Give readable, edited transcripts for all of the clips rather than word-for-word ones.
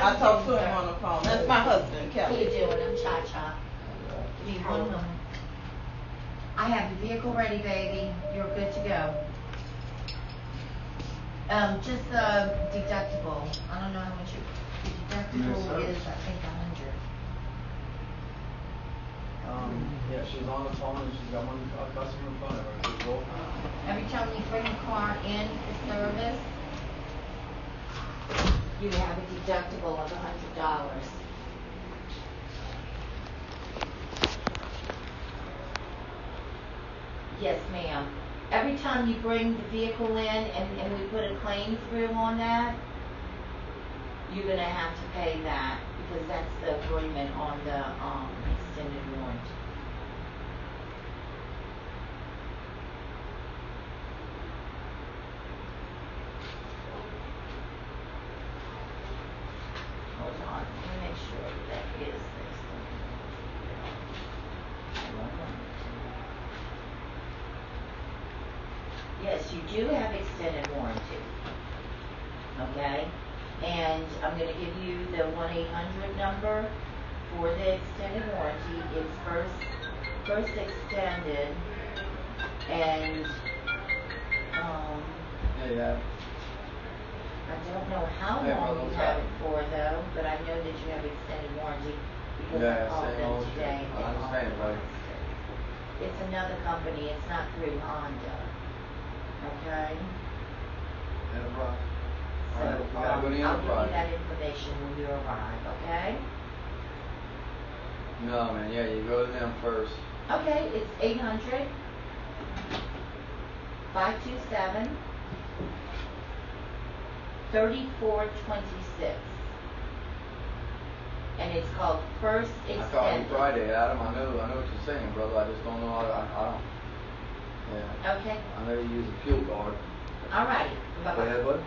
I talked to him on the phone. That's my husband, How Kelly. you doing? I'm Cha-Cha. Give me 1 moment. I have the vehicle ready, baby. You're good to go. Just deductible. I don't know how much your deductible is. I think 100. Yeah, she's on the phone and she's got a customer in front of her. She's roll. Every time you bring a car in for service, you have a deductible of $100. Yes, ma'am. Every time you bring the vehicle in and we put a claim through on that, you're gonna have to pay that because that's the agreement on the extended warranty. Hold on, let me make sure that is the extended warranty. Yes, you do have extended warranty. Okay? And I'm going to give you the 1-800 number for the extended warranty. It's first extended, and Yeah. I don't know how long you have it for though, but I know that you have extended warranty because I called them today. I understand, buddy. It's another company. It's not through Honda. Okay? Enterprise. So I'll give you that information when you arrive, okay? No, man. Yeah, you go to them first. Okay, it's 800-527-3426. And it's called First Extended. I called you Friday, Adam. I know what you're saying, brother. I just don't know how I don't. Yeah. Okay. I know you use a fuel card. All right. Bye-bye. Go ahead, bud.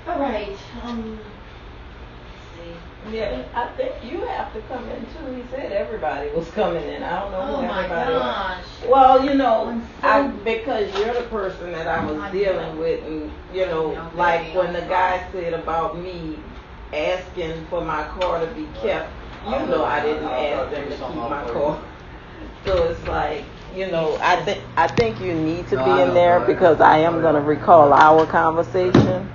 All right. Let's see. Yeah, I think you have to come in too. He said everybody was coming in. I don't know who everybody gosh. was. Well, you know, because you're the person that I was dealing with, and you know, like when the guy said about me asking for my car to be kept, you know, I didn't ask them to keep my car. So it's like, you know, I think you need to be in there because I am going to recall our conversation.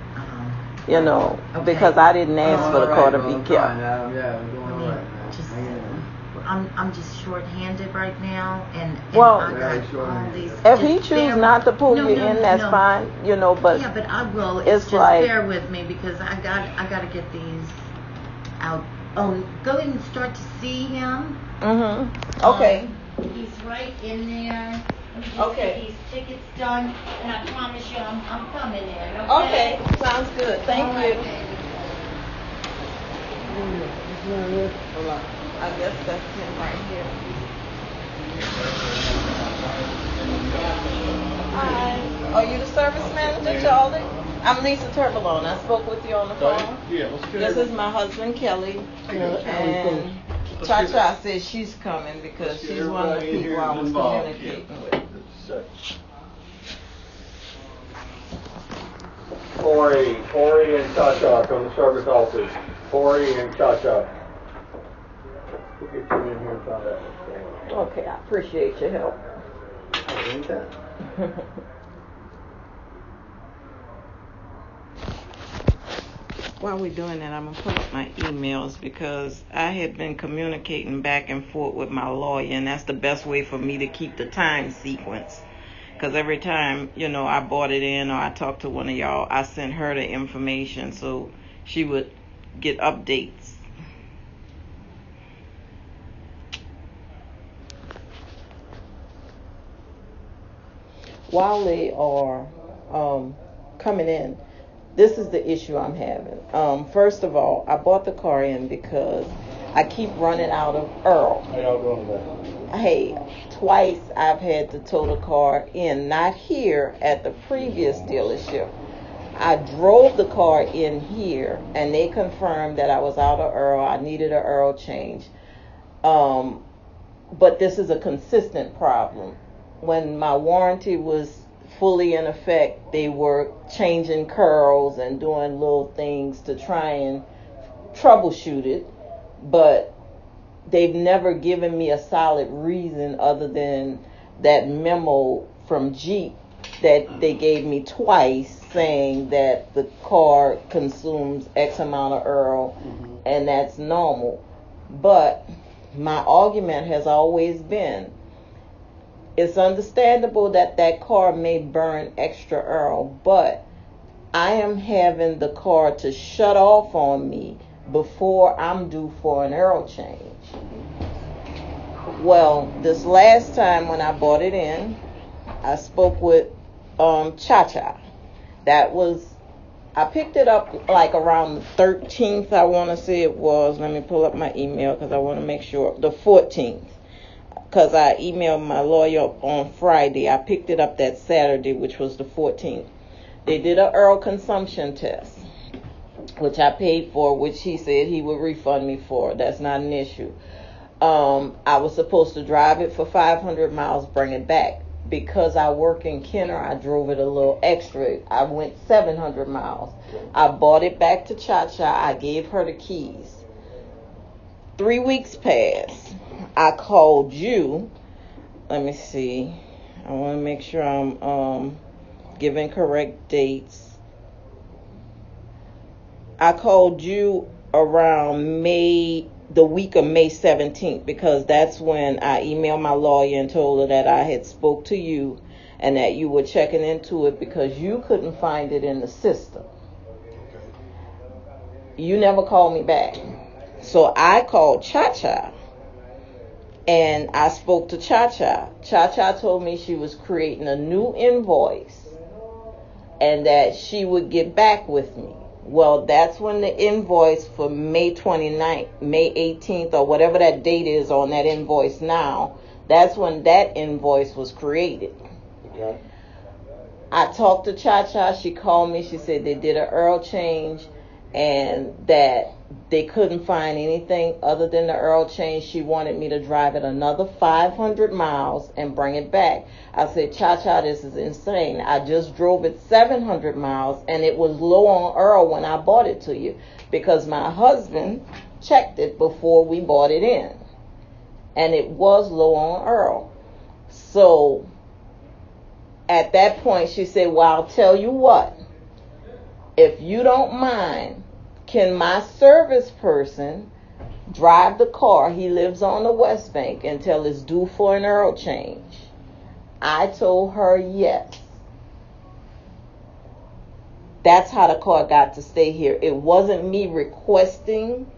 You know, because I didn't ask for the car to be kept. Yeah, we're doing all right, man. I'm just short-handed right now, and well, I got all these. If he chooses not to pull you in, that's fine. You know, but yeah, but I will. It's just like, bear with me because I got to get these out. Oh, go ahead and start to see him. Okay. He's right in there. Okay. These tickets done, and I promise you, I'm coming in. Okay, sounds good. Thank you. Hold on. I guess that's him right here. Hi. Are you the service manager, Charlie? I'm Lisa Turbalone. I spoke with you on the phone. Yeah, let's get This is my husband, Kelly. And Cha-Cha says she's coming because she's one of the people I was communicating with. Corey and Cha-Cha from the service office. Corey and Cha-Cha. We'll get you in here and find out what's going on. Okay, I appreciate your help. Anytime. While we're doing that, I'm going to pull up my emails because I had been communicating back and forth with my lawyer, and that's the best way for me to keep the time sequence. Because every time, you know, I bought it in or I talked to one of y'all, I sent her the information so she would get updates. While they are coming in, this is the issue I'm having. First of all, I bought the car in because I keep running out of Earl. How y'all doing today? Hey, twice I've had to tow the car in, not here at the previous dealership. I drove the car in here, and they confirmed that I was out of Earl. I needed an Earl change. But this is a consistent problem. When my warranty was fully in effect. They were changing curls and doing little things to try and troubleshoot it, but they've never given me a solid reason other than that memo from Jeep that they gave me twice saying that the car consumes X amount of oil, and that's normal. But my argument has always been, it's understandable that that car may burn extra oil, but I am having the car to shut off on me before I'm due for an oil change. Well, this last time when I bought it in, I spoke with Cha-Cha. That was, I picked it up like around the 13th, I want to say it was. Let me pull up my email because I want to make sure. The 14th. Because I emailed my lawyer on Friday. I picked it up that Saturday, which was the 14th. They did an oil consumption test, which I paid for, which he said he would refund me for. That's not an issue. I was supposed to drive it for 500 miles, bring it back. Because I work in Kenner, I drove it a little extra. I went 700 miles. I bought it back to Cha-Cha. I gave her the keys. 3 weeks passed. I called you. Let me see. I want to make sure I'm giving correct dates. I called you around the week of May 17th, because that's when I emailed my lawyer and told her that I had spoke to you and that you were checking into it because you couldn't find it in the system. You never called me back. So I called Cha-Cha and I spoke to Cha-Cha. Cha-Cha told me she was creating a new invoice and that she would get back with me. Well, that's when the invoice for May 29th, May 18th, or whatever that date is on that invoice now, that's when that invoice was created. Okay. I talked to Cha-Cha. She called me. She said they did an oil change and that they couldn't find anything other than the oil change. She wanted me to drive it another 500 miles and bring it back. I said, Cha-Cha, this is insane. I just drove it 700 miles and it was low on oil when I bought it to you because my husband checked it before we bought it in. And it was low on oil. So at that point, she said, well, I'll tell you what. If you don't mind, can my service person drive the car? He lives on the West Bank until it's due for an oil change. I told her yes. That's how the car got to stay here. It wasn't me requesting.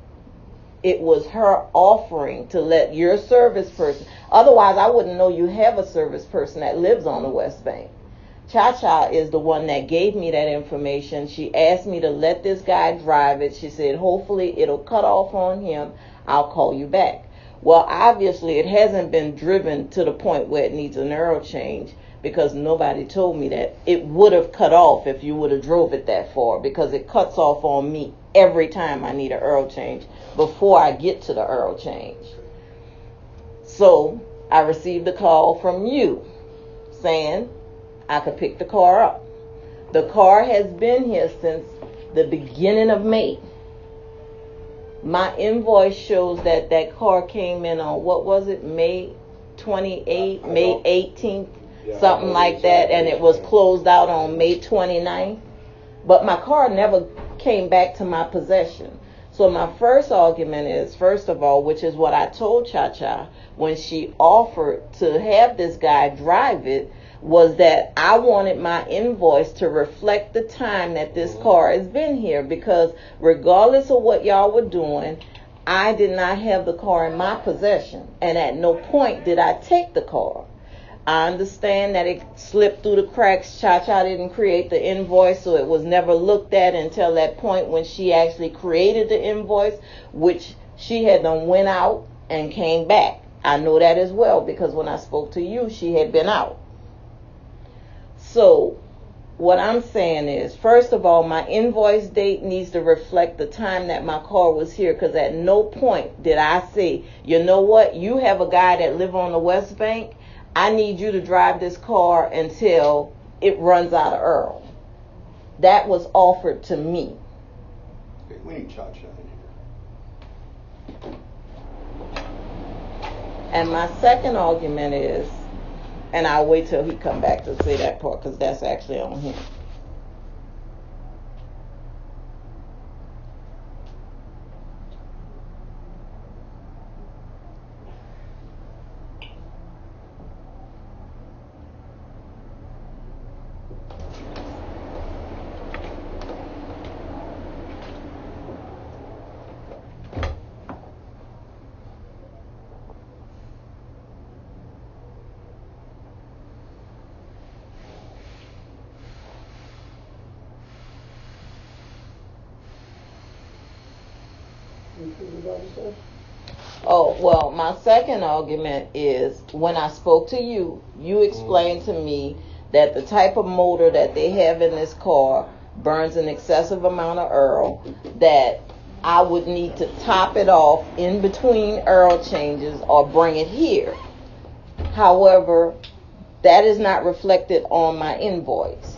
It was her offering to let your service person. Otherwise, I wouldn't know you have a service person that lives on the West Bank. Cha-Cha is the one that gave me that information. She asked me to let this guy drive it. She said, hopefully it'll cut off on him. I'll call you back. Well, obviously it hasn't been driven to the point where it needs an oil change because nobody told me that. It would have cut off if you would have drove it that far because it cuts off on me every time I need an oil change before I get to the oil change. So I received a call from you saying I could pick the car up. The car has been here since the beginning of May. My invoice shows that that car came in on, what was it, May 28th, May 18th, something like that, and it was closed out on May 29th. But my car never came back to my possession. So my first argument is, first of all, which is what I told Cha-Cha when she offered to have this guy drive it, was that I wanted my invoice to reflect the time that this car has been here, because regardless of what y'all were doing, I did not have the car in my possession, and at no point did I take the car. I understand that it slipped through the cracks. Cha-Cha didn't create the invoice, so it was never looked at until that point when she actually created the invoice, which she had done went out and came back. I know that as well because when I spoke to you, she had been out. So what I'm saying is, first of all, my invoice date needs to reflect the time that my car was here, because at no point did I say, you know what, you have a guy that live on the West Bank, I need you to drive this car until it runs out of Earl. That was offered to me. Okay, we need Cha-Cha in here. And my second argument is, and I'll wait till he come back to say that part, because that's actually on him. Oh, well, my second argument is when I spoke to you, you explained to me that the type of motor that they have in this car burns an excessive amount of Earl, that I would need to top it off in between Earl changes or bring it here. However, that is not reflected on my invoice.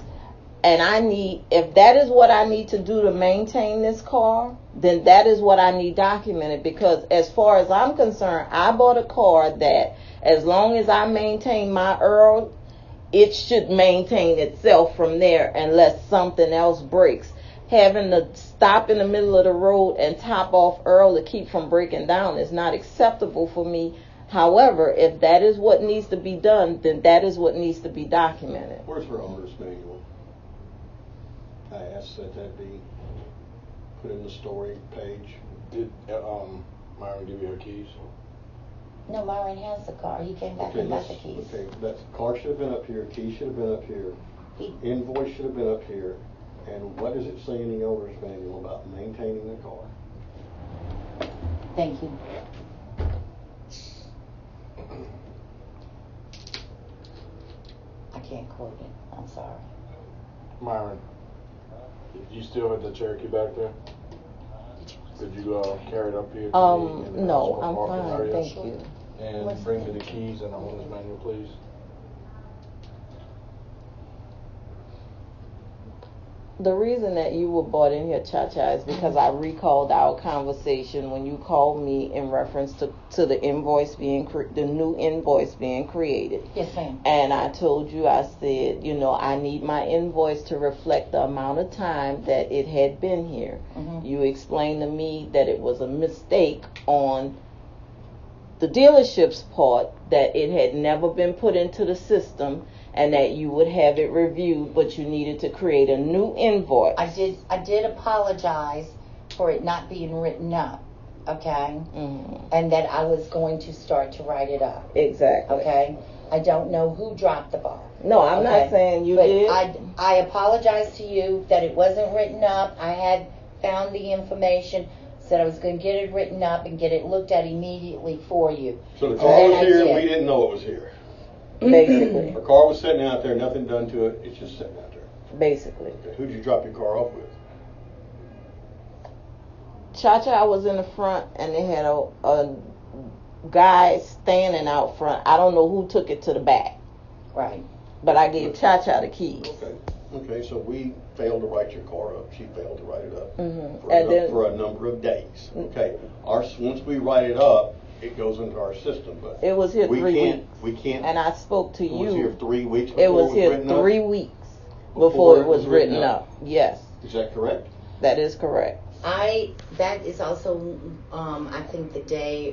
And I need, if that is what I need to do to maintain this car, then that is what I need documented, because as far as I'm concerned, I bought a car that as long as I maintain my Earl, it should maintain itself from there unless something else breaks. Having to stop in the middle of the road and top off Earl to keep from breaking down is not acceptable for me. However, if that is what needs to be done, then that is what needs to be documented. Where's her owner's manual? I asked that be put in the story page. Did Myron give you her keys? No, Myron has the car. He came back and got the keys. Okay, that car should have been up here. Key should have been up here. Invoice should have been up here. And what does it say in the owner's manual about maintaining the car? Thank you. I can't quote it. I'm sorry. Myron, you still have the Cherokee back there? Did you carry it up here? No, I'm fine, thank you. And bring me the keys and the owner's manual, please. The reason that you were brought in here, Cha-Cha, is because I recalled our conversation when you called me in reference to the invoice being, the new invoice being created. Yes, ma'am. And I told you, I said, I need my invoice to reflect the amount of time that it had been here. Mm-hmm. You explained to me that it was a mistake on the dealership's part, that it had never been put into the system, and that you would have it reviewed, but you needed to create a new invoice. I did apologize for it not being written up, okay? Mm-hmm. And that I was going to start to write it up. Exactly. Okay? I don't know who dropped the ball. No, I'm not saying you did. I apologize to you that it wasn't written up. I had found the information, said I was going to get it written up and get it looked at immediately for you. So the car was here and we didn't know it was here. Basically. The car was sitting out there, nothing done to it, it's just sitting out there. Basically. Okay. Who'd you drop your car off with? Cha-Cha was in the front, and they had a guy standing out front. I don't know who took it to the back. Right. But I gave Cha-Cha the keys. Okay, so we failed to write your car up. She failed to write it up for a number of days. Okay. Once we write it up, it goes into our system, but it was here 3 weeks. We can't. And I spoke to you. It was here 3 weeks before it was here 3 weeks before it was written up. Yes. Is that correct? That is correct. That is also, I think the day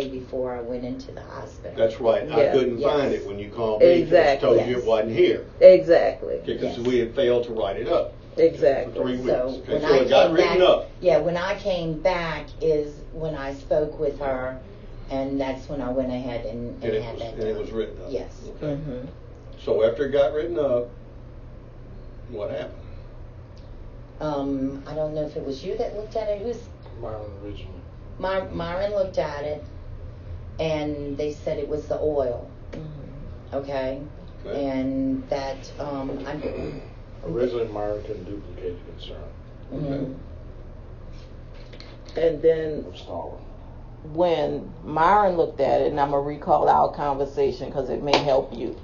before I went into the hospital. That's right. Yeah. I couldn't find it when you called me. Exactly. I told you it wasn't here. Exactly. Because we had failed to write it up. Exactly. For 3 weeks. So Okay, so it got written up. Yeah, when I came back is when I spoke with her, and that's when I went ahead and had that done. And it was written up. Yes. Okay. Mm-hmm. So after it got written up, what happened? I don't know if it was you that looked at it. Who's Myron originally? Myron looked at it, and they said it was the oil. Mm-hmm. Okay. And that originally Myron couldn't duplicate the concern. Mm-hmm. And then when Myron looked at it, and I'm going to recall our conversation because it may help you.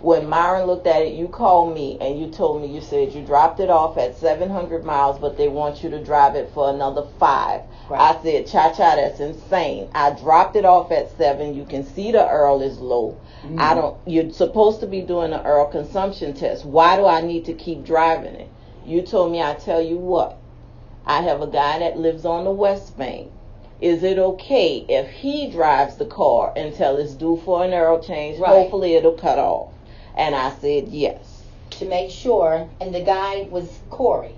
When Myron looked at it, you called me and you told me, you said you dropped it off at 700 miles, but they want you to drive it for another 5. Right. I said, cha-cha, that's insane. I dropped it off at 7. You can see the Earl is low. You're supposed to be doing an Earl consumption test. Why do I need to keep driving it? You told me, I tell you what, I have a guy that lives on the West Bank. Is it okay if he drives the car until it's due for an oil change? Right. Hopefully it'll cut off. And I said yes. To make sure, and the guy was Corey,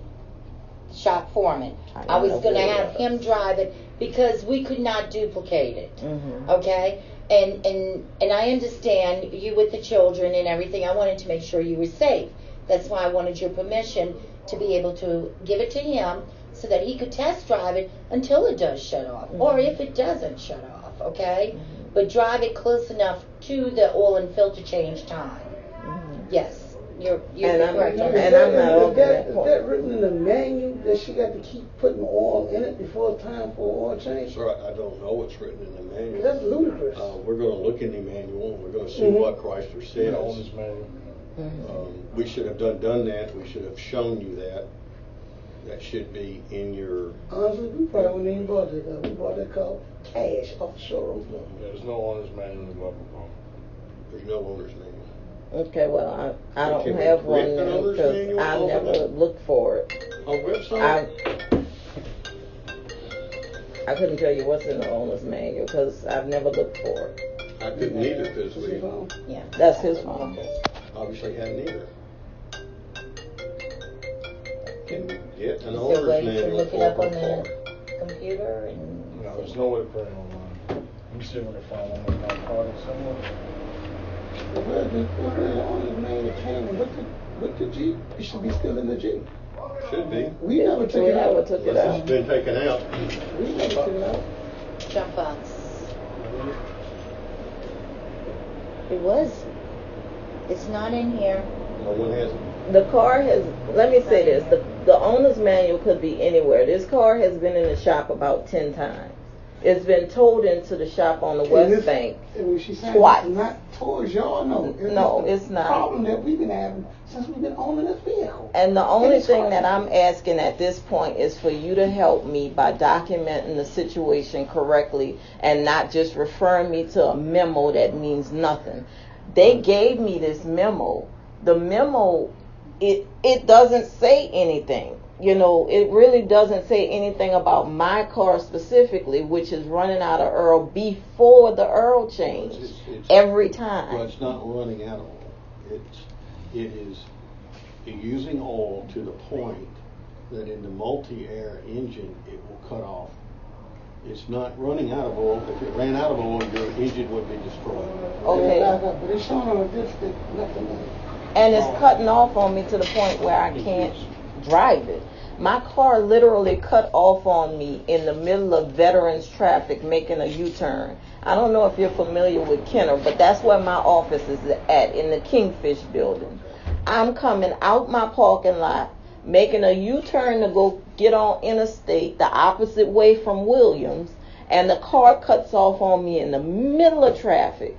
shop foreman. I was going to have him drive it because we could not duplicate it. Okay? And I understand you with the children and everything. I wanted to make sure you were safe. That's why I wanted your permission to be able to give it to him so that he could test drive it until it does shut off, or if it doesn't shut off, okay? But drive it close enough to the oil and filter change time. Yes, you're correct on that. And I'm not over that Is point. that written in the manual that she got to keep putting oil in it before it's time for oil change? Sir, I don't know what's written in the manual. That's ludicrous. We're gonna look in the manual, and we're gonna see what Chrysler The says. owner's manual. We should have done that, we should have shown you that. That should be in your, Honestly, we probably wouldn't even bought that car. We bought that car cash off the showroom. There's no owner's manual in Welcome. there's no owner's manual. Okay, well, I don't Can we have one print now another because manual I over never there? looked for it. On website? I couldn't tell you what's in the owner's manual because I've never looked for it. I couldn't either, because we Yeah. That's his phone. obviously hadn't either. Can we get an Is there a owner's way to manual look it for up on her the car? computer? And No, there's no way to print it online. Let me see if I can find one of my products somewhere. Where's the owner's name that came with the Jeep? It should be still in the Jeep. Should be. We never took We it never out. took it Unless it's out. been taken out. We never took it out. jump box. It was. It's not in here. No one has it. The car has, let me say this, the owner's manual could be anywhere. This car has been in the shop about 10 times. It's been towed into the shop on the West Bank. And she said Twice. it's not towards y'all, no. No, the it's not. problem that we've been having since we've been owning this vehicle. And the only it's thing hard. that I'm asking at this point is for you to help me by documenting the situation correctly and not just referring me to a memo that means nothing. They gave me this memo. The memo, it doesn't say anything. You know, it really doesn't say anything about my car specifically, which is running out of oil before the oil change It's- every time. Well, it's not running out of oil. It is using oil to the point that in the multi-air engine, it will cut off. It's not running out of oil. If it ran out of oil, your engine would be destroyed. Okay. But it's showing on a disc that nothing in it. And it's cutting off on me to the point where I can't drive it. My car literally cut off on me in the middle of veterans traffic making a U-turn. I don't know if you're familiar with Kenner, but that's where my office is at, in the Kingfish building. I'm coming out my parking lot, making a U-turn to go get on interstate the opposite way from Williams, and the car cuts off on me in the middle of traffic.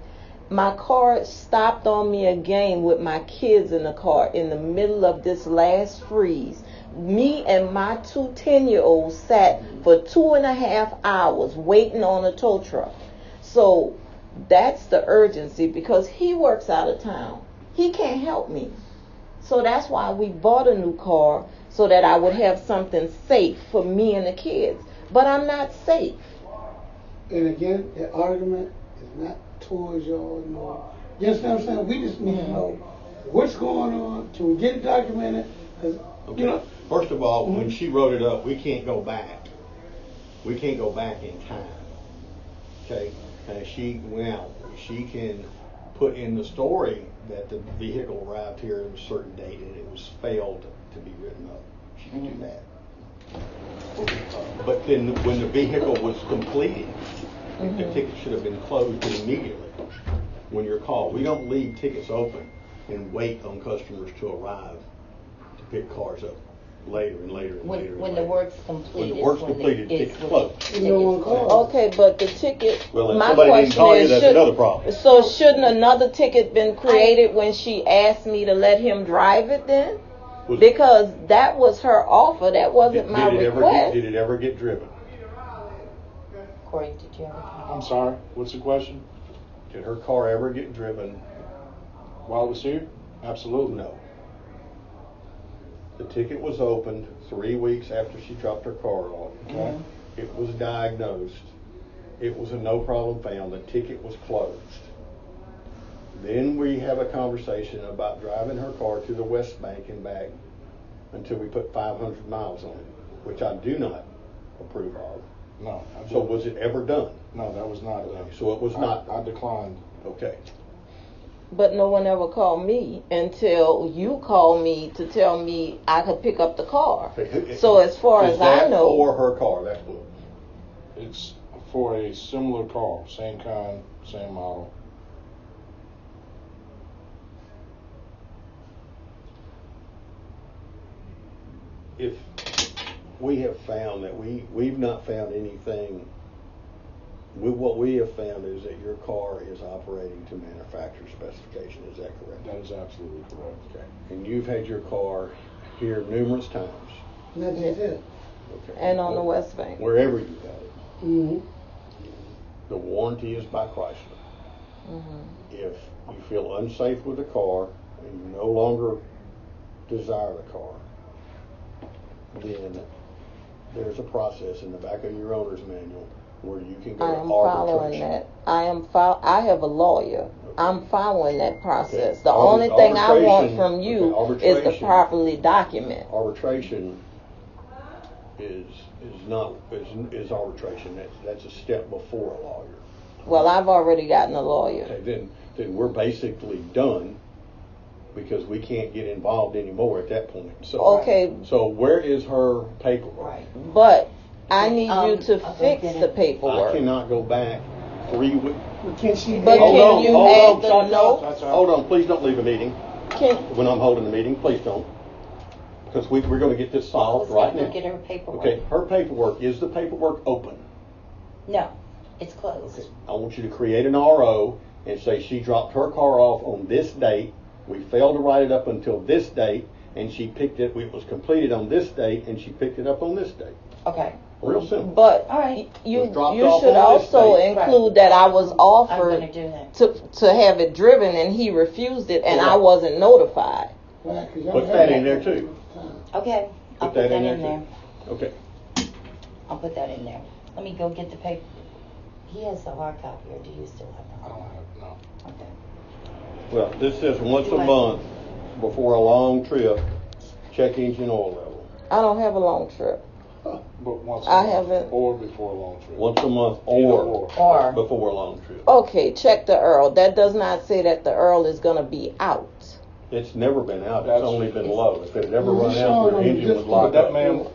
My car stopped on me again with my kids in the car in the middle of this last freeze. Me and my 2 10-year-olds sat for 2.5 hours waiting on a tow truck. So that's the urgency because he works out of town. He can't help me. So that's why we bought a new car so that I would have something safe for me and the kids. But I'm not safe. And again, the argument is not towards y'all, no. You understand what I'm saying? We just need to know what's going on. Can we get it documented? 'Cause, Okay. you know, First of all, when she wrote it up, we can't go back. We can't go back in time. Okay? And she went out. She can put in the story that the vehicle arrived here at a certain date and it was failed to be written up. She can do that. But then when the vehicle was completed, the ticket should have been closed immediately when you're called. We don't leave tickets open and wait on customers to arrive to pick cars up. later and later and later. When the work's complete. When the work's completed, the ticket's closed. No one called. Okay, but the ticket, Well, if my somebody didn't question call you, is, that's another problem. so shouldn't another ticket been created when she asked me to let him drive it then? Was- Because that was her offer, that wasn't my Did request. it ever get driven? Corey, did you ever? I'm sorry, what's the question? Did her car ever get driven? While it was here? Absolutely. No. The ticket was opened 3 weeks after she dropped her car off. Okay. It was diagnosed. It was a no problem found. The ticket was closed. Then we have a conversation about driving her car to the West Bank and back until we put 500 miles on it, which I do not approve of. No. I So didn't. was it ever done? No, that was not done. So it was not. I declined. Okay. But no one ever called me until you called me to tell me I could pick up the car. So as far Is as I that know, for her car, that book? It's for a similar car, same kind, same model. If we have found that we've not found anything, what we have found is that your car is operating to manufacturer specification. Is that correct? That is absolutely correct. Okay. And you've had your car here numerous times. That's just it. Okay. and on the West Bank. Wherever you got it. Mm-hmm. The warranty is by Chrysler. Mhm. If you feel unsafe with the car and you no longer desire the car, then there's a process in the back of your owner's manual where you can go I to am following arbitration. that. I have a lawyer. I'm following that process. Okay. The only thing I want Arbitration- from you okay, is to arbitration. properly document. Arbitration is arbitration. That's a step before a lawyer. Well, I've already gotten a lawyer. Okay, then we're basically done because we can't get involved anymore at that point. So Okay, So where is her paperwork? Right. but I need you to I'll fix get the it. I paperwork. cannot go back 3 weeks. Can she? But Hold can on, you hold add on, the stop, notes? That's all. Hold on, please don't leave a meeting Can, when I'm holding the meeting. Please don't, because we're going to get this solved Let's right go now. get her paperwork. Okay, her paperwork, is the paperwork open? No, it's closed. Okay. I want you to create an RO and say she dropped her car off on this date. We failed to write it up until this date, and she picked it. It was completed on this date, and she picked it up on this date. Okay. Real simple. but All right. you Was dropped you off should on this also date. include that I was I'm gonna offered do that. to have it driven and he refused it and I Correct. wasn't notified. Right, 'cause y'all Put had that in there too. Okay. I'll Put put that that in in there there. too. Okay. I'll put that in there. Let me go get the paper. He has the hard copy, or do you still have I the don't hard have, no. copy? Okay. Well, this says once Do a I- month before a long trip, check engine oil level. I don't have a long trip. But once I a month, haven't- or before a long trip. Once a month Either or Or. before a long trip. Okay, check the Earl. That does not say that the Earl is gonna be out. It's never been out. It's That's- only been low. If it had ever Well, run we out, showed your them engine was just- locked But that up. man,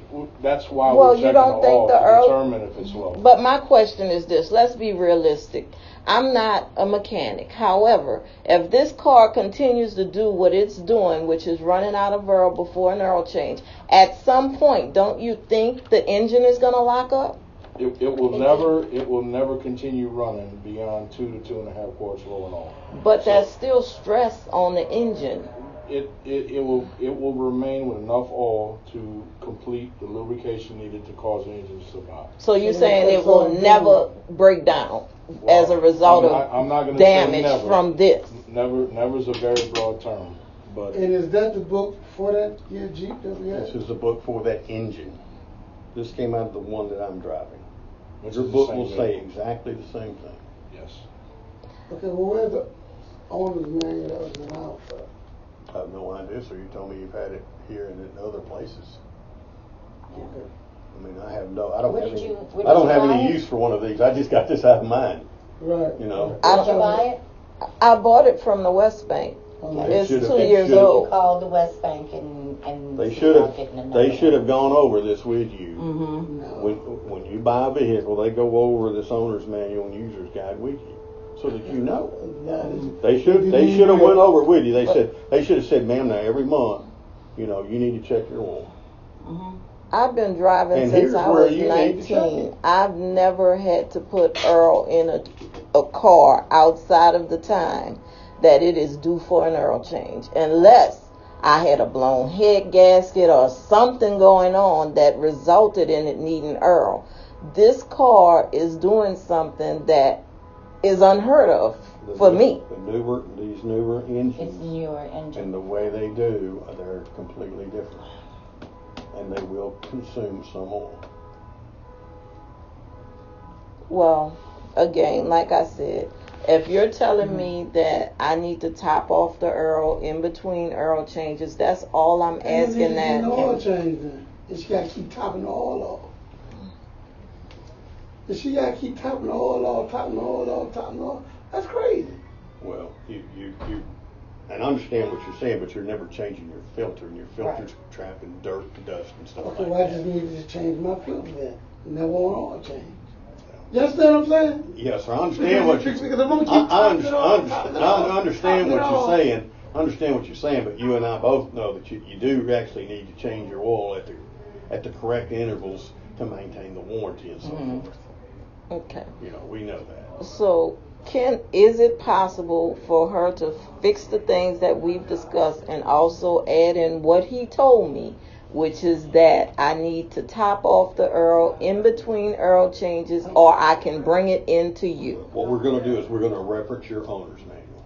that's why Well, we're you checking don't the think oil the to Earl- determine if it's low. But my question is this, let's be realistic. I'm not a mechanic. However, if this car continues to do what it's doing, which is running out of Earl before an Earl change, at some point, don't you think the engine is going to lock up? It will never continue running beyond 2 to 2.5 quarts rolling off. But that's still stress on the engine. It will remain with enough oil to complete the lubrication needed to cause the engine to survive. So you're So saying that's it will all never break down as a result I'm not of gonna say damage never. from this? Never's a very broad term, but And is that the book for that your Jeep that we This had? is a book for that engine. This came out of the one that I'm driving. which Your is the book same will say vehicle. exactly the same thing. Yes. Okay, well, where's the owner's manual that was in our file? I have no idea, so you told me you've had it here and in other places. Okay. I mean, I don't Where have did any, you- where I did don't you have buy any it? use for one of these. I just got this out of mine, Right. you know. I Did you don't- buy it? I bought it from the West Bank. Okay. It's should've- 2 it years should've- old. Call the West Bank and They see should about have, getting another they should have one. gone over this with you. Mm-hmm. No. When you buy a vehicle, they go over this owner's manual and user's guide with you, so that you know. They should have went over it with you. They should have said, ma'am, now every month, you know, you need to check your oil. I've been driving And since here's I where was you need to check 19. it. I've never had to put Earl in a car outside of the time that it is due for an oil change, unless I had a blown head gasket or something going on that resulted in it needing Earl. This car is doing something that is unheard of for me. These newer engines. It's newer engine. And the way they do, they're completely different. And they will consume some oil. Well, again, like I said, if you're telling me that I need to top off the Earl in between Earl changes, that's all I'm asking that. The oil change then. And she got to keep topping the oil off. And she got to keep topping the oil off, topping the oil off, topping the oil. That's crazy. Well, you and I understand what you're saying, but you're never changing your filter, and your filter's trapping dirt and dust and stuff Okay, like well, I that. just needed to change my filter then. Never want oil change. You understand what I'm saying? Yes, sir. I understand what you're Because I'm gonna keep topping it off, topping it off, I understand topping what it you're off. saying. I understand what you're saying, but you and I both know that you do actually need to change your oil at the correct intervals to maintain the warranty and so forth. Okay. You know, we know that. So, is it possible for her to fix the things that we've discussed and also add in what he told me, which is that I need to top off the Earl in between Earl changes, or I can bring it into you? What we're going to do is we're going to reference your owner's manual.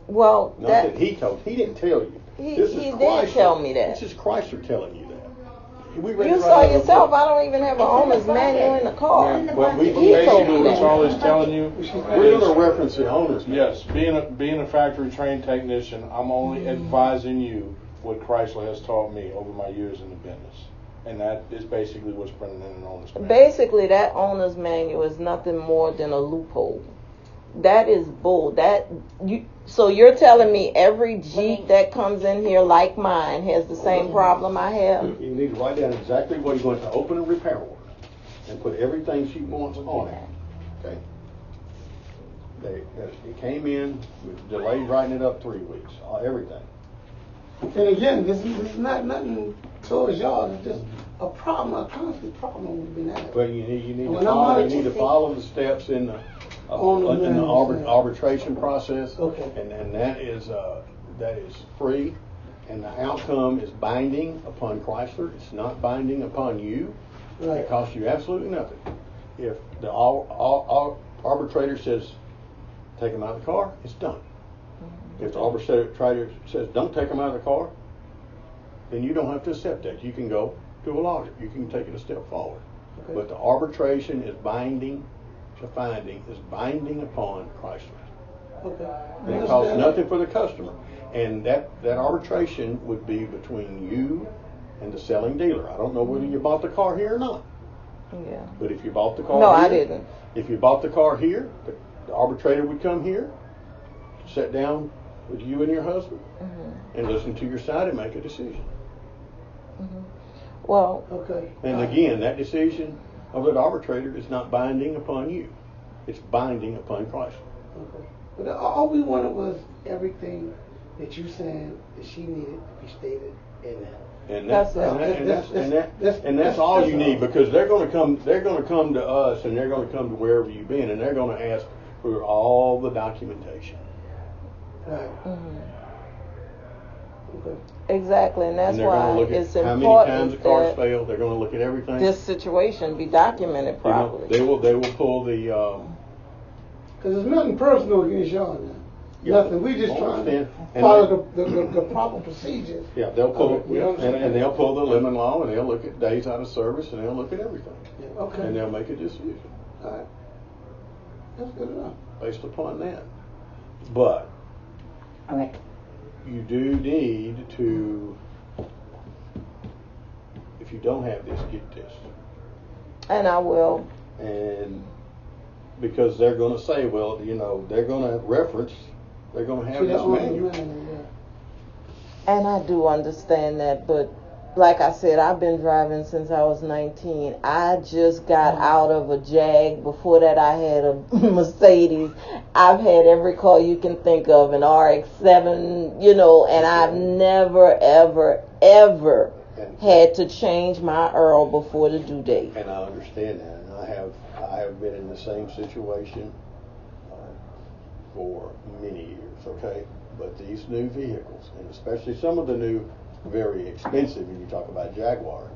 Well, Not that he didn't tell you. He This is did Chrysler. tell me that. This is Chrysler telling you that. We read You it right saw out of the yourself. book. I don't even have an owner's manual in the car. Well, He told basically me what that. Charlie's telling you We're going to reference the owner's manual. yes, being a factory trained technician, I'm only advising you what Chrysler has taught me over my years in the business. And that is basically what's printed in an owner's manual. Basically, that owner's manual is nothing more than a loophole. That is bull. So you're telling me every Jeep that comes in here like mine has the same problem I have? You need to write down exactly what you're going to open a repair order and put everything she wants on it. Okay? It came in, we delayed writing it up 3 weeks, everything. And again, this is not nothing towards y'all. It's just a problem, a constant problem we've been having. But you need When to I'm follow, out you of need to Tennessee- follow the steps in the arbitration process. Okay. And that is free, and the outcome is binding upon Chrysler. It's not binding upon you. Right. It costs you absolutely nothing. If the arbitrator says take them out of the car, it's done. If the arbitrator says don't take them out of the car, then you don't have to accept that. You can go to a lawyer. You can take it a step forward. Okay. But the arbitration is binding. The finding is binding upon Chrysler. Okay. And it costs nothing for the customer. And that arbitration would be between you and the selling dealer. I don't know whether you bought the car here or not. Yeah. But if you bought the car No, here, I didn't. If you bought the car here, the arbitrator would come here, sit down with you and your husband, and listen to your side and make a decision. Well, Okay. And again, that decision of that arbitrator is not binding upon you. It's binding upon Chrysler. Okay. But all we wanted was everything that you saying that she needed to be stated in that. And That's that's all you need, because they're going to come to us, and they're going to come to wherever you've been, and they're going to ask for all the documentation. Right. Okay. exactly, and that's And they're going why to look it's at how many times important the cars that failed. They're going to look at everything. this situation be documented You know, properly. they will pull the. Because there's nothing personal against y'all now. Yeah. Nothing. We just I trying to understand. And follow the proper procedures. Yeah, they'll pull Okay, we understand. and they'll pull the lemon law, and they'll look at days out of service, and they'll look at everything, Yeah, okay. and they'll make a decision All right. That's good enough. based upon that. But Okay. you do need to, if you don't have this, get this. And I will. And because they're going to say, well, you know, they're going to reference, they're going to have See, this that owner's manual. manual, yeah. And I do understand that, but like I said, I've been driving since I was 19. I just got out of a Jag. Before that, I had a Mercedes. I've had every car you can think of, an RX-7, you know, and I've never, ever, ever had to change my Earl before the due date. And I understand that, and I have been in the same situation for many years, okay? But these new vehicles, and especially some of the new, very expensive, when you talk about Jaguar,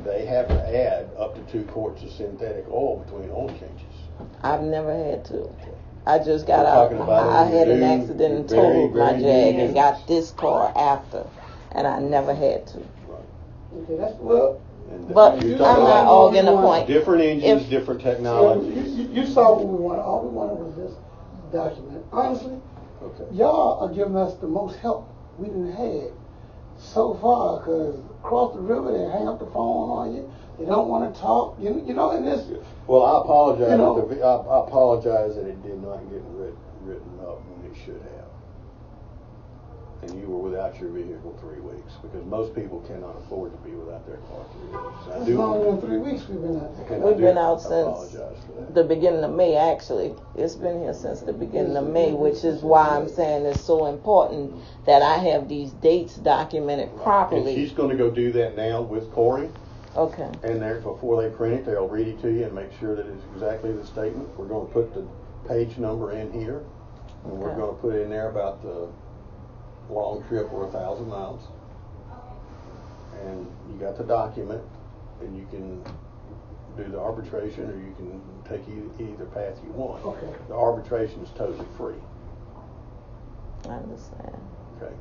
they have to add up to 2 quarts of synthetic oil between oil changes. I've never had to. I just got We're out. talking about I had an new, accident and very, totaled my very Jag new and got this car after, and I never had to. Okay, that's, well, And But you're I'm talking not about arguing the point. different engines, If- different you, technologies. you saw what we wanted. All we wanted was this document. Honestly, Okay. y'all are giving us the most help we done had so far, because across the river they hang up the phone on you. They don't want to talk. You know, and this. Well, I apologize. You know- I apologize that it did not get written up when it should have. And you were without your vehicle 3 weeks, because most people cannot afford to be without their car 3 weeks. I It's do- longer than 3 weeks we've been out there. and I We've do been out since apologize for that. the beginning of May, actually. It's been here since the beginning of May, which is why I'm saying it's so important that I have these dates documented And properly. she's going to go do that now with Corey, Okay. and there before they print it, they'll read it to you and make sure that it's exactly the statement. We're going to put the page number in here, and we're Okay. going to put in there about the long trip or 1,000 miles. And you got the document, and you can do the arbitration, or you can take either path you want. Okay. The arbitration is totally free. I understand. Okay.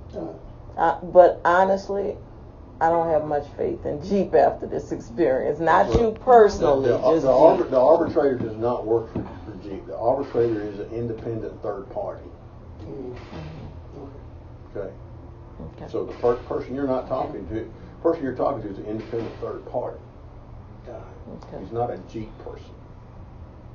But honestly, I don't have much faith in Jeep after this experience. Not you personally, The just Jeep. the arbitrator does not work for Jeep. The arbitrator is an independent third party. Okay. Okay. So the person you're not talking to, is an independent third party. Okay. He's not a Jeep person.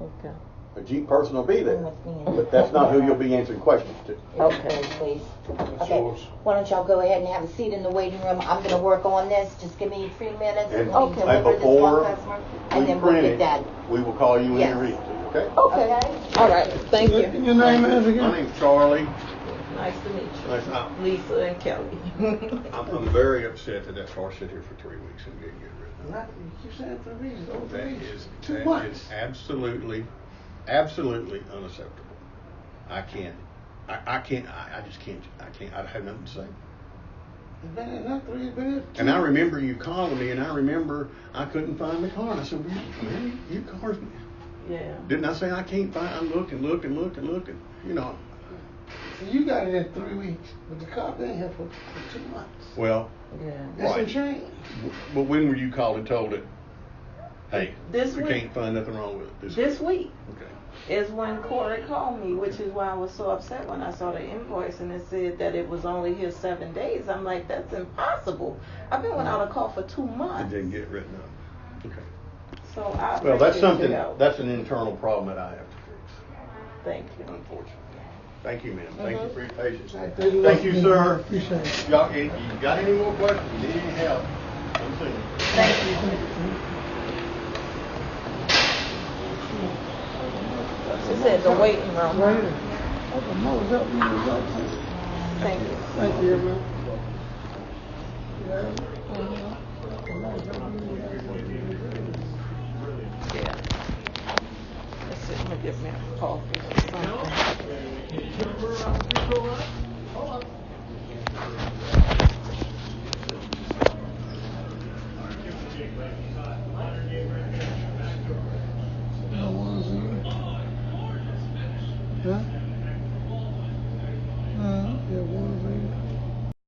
Okay. A Jeep person will be there, but that's not who you'll be answering questions to. Okay. Please. It's Okay. yours. Why don't y'all go ahead and have a seat in the waiting room? I'm gonna work on this. Just give me 3 minutes. And, Let me Okay. deliver this before one customer, we and then we'll print get it, that. we will call you in Yes. and read it to you, okay? Okay. Okay. All right. Thank you. Your name is My again? name's Charlie. Nice to meet you. Nice to- Lisa and Kelly. I'm very upset that that car sat here for 3 weeks and didn't get rid of. Not, you keep saying 3 weeks. Over 3 That weeks. is 2 months. absolutely unacceptable. I just can't, I have nothing to say. It's been there not 3 weeks. Been there 2 And I months. remember you calling me, and I remember I couldn't find the car, and I said, well, man, you cars, Yeah. didn't I say I can't find, I looked, and you know, So you got it in 3 weeks, but the car been here for 2 months. well, Yeah. That's Right. some change. but when were you called and told it, hey, This we week. can't find nothing wrong with it This week Okay. is when Corey called me, which is why I was so upset when I saw the invoice and it said that it was only here 7 days. I'm like, that's impossible. I've been without a call for 2 It months. didn't get written up. Okay. So I Well, that's appreciate something, your help. that's an internal problem that I have to fix, Thank you. unfortunately. Thank you, ma'am. Thank you for your patience. Thank you. Thank you, sir. Appreciate it. Y'all, if you got any more questions, you need any help, come see me. Thank you. She said the waiting room. Right here. That's a nose up, you nose up. Thank you. Thank you, man. Yeah. Let's see, let me get me a coffee or something. Huh?